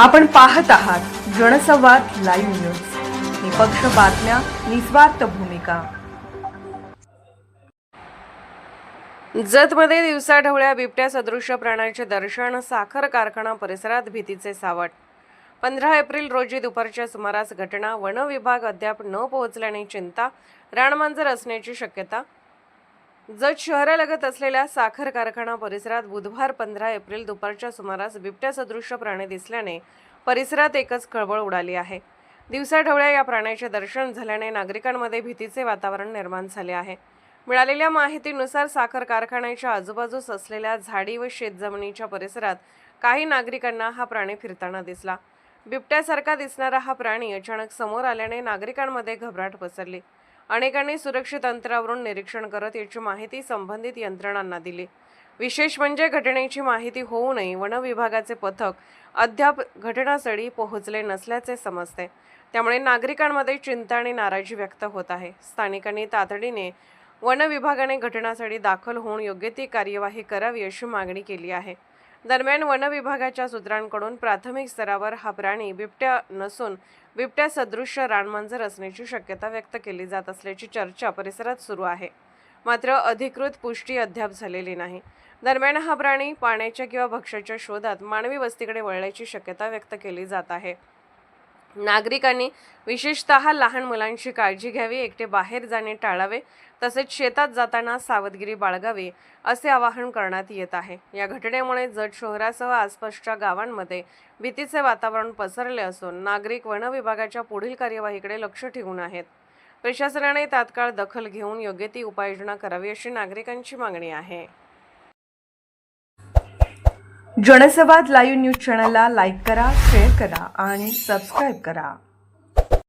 आपण पाहत आहात जनसंवाद लाईव्ह न्यूज. निपक्ष बातम्या, निस्वार्थ भूमिका. जतमध्ये दिवसाढवळ्या बिबट्या सदृश्य प्राण्याचे दर्शन. साखर कारखाना परिसरात भीतीचे सावट. 15 एप्रिल रोजी दुपारच्या सुमारास घटना. वन विभाग अद्याप न पोहोचल्याने चिंता. रानमांजर असण्याची शक्यता. जत शहरालगत असलेल्या साखर कारखाना परिसरात बुधवार 15 एप्रिल दुपारच्या सुमारास बिबट्या सदृश्य प्राणी दिसल्याने परिसरात एकच खळबळ उडाली आहे. दिवसाढवळ्या या प्राण्याचे दर्शन झाल्याने नागरिकांमध्ये भीतीचे वातावरण निर्माण झाले आहे. मिळालेल्या माहितीनुसार साखर कारखान्याच्या आजूबाजूस असलेल्या झाडी व शेतजमिनीच्या परिसरात काही नागरिकांना हा प्राणी फिरताना दिसला. बिबट्यासारखा दिसणारा हा प्राणी अचानक समोर आल्याने नागरिकांमध्ये घबराट पसरली. अनेकांनी सुरक्षित अंतरावरून निरीक्षण करत याची माहिती संबंधित यंत्रणांना दिली. विशेष म्हणजे घटनेची माहिती होऊनही वन विभागाचे पथक अद्याप घटनास्थळी पोहोचले नसल्याचे समजते. त्यामुळे नागरिकांमध्ये चिंता आणि नाराजी व्यक्त होत आहे. स्थानिकांनी तातडीने वन विभागाने घटनास्थळी दाखल होऊन योग्य ती कार्यवाही करावी अशी मागणी केली आहे. दरम्यान वन विभागाच्या सूत्रांकडून प्राथमिक स्तरावर हा प्राणी बिबट्या नसून बिबट्या सदृश्य रानमांजर असण्याची शक्यता व्यक्त केली जात असल्याची चर्चा परिसरात सुरू आहे. मात्र अधिकृत पुष्टी अद्याप झालेली नाही. दरम्यान हा प्राणी पाण्याच्या किंवा भक्ष्याच्या शोधात मानवी वस्तीकडे वळल्याची शक्यता व्यक्त केली जात आहे. नागरिकांनी विशेषतः लहान मुलांची काळजी घ्यावी, एकटे बाहेर जाणे टाळावे, तसेच शेतात जाताना सावधगिरी बाळगावी असे आवाहन करण्यात येत आहे. या घटनेमुळे जत शहरासह आसपासच्या गावांमध्ये भीतीचे वातावरण पसरले असून नागरिक वन विभागाच्या पुढील कार्यवाहीकडे लक्ष ठेवून आहेत. प्रशासनाने तात्काळ दखल घेऊन योग्य ती उपाययोजना करावी अशी नागरिकांची मागणी आहे. जनसंवाद लाईव्ह न्यूज चॅनलला लाईक करा, शेअर करा आणि सबस्क्राईब करा.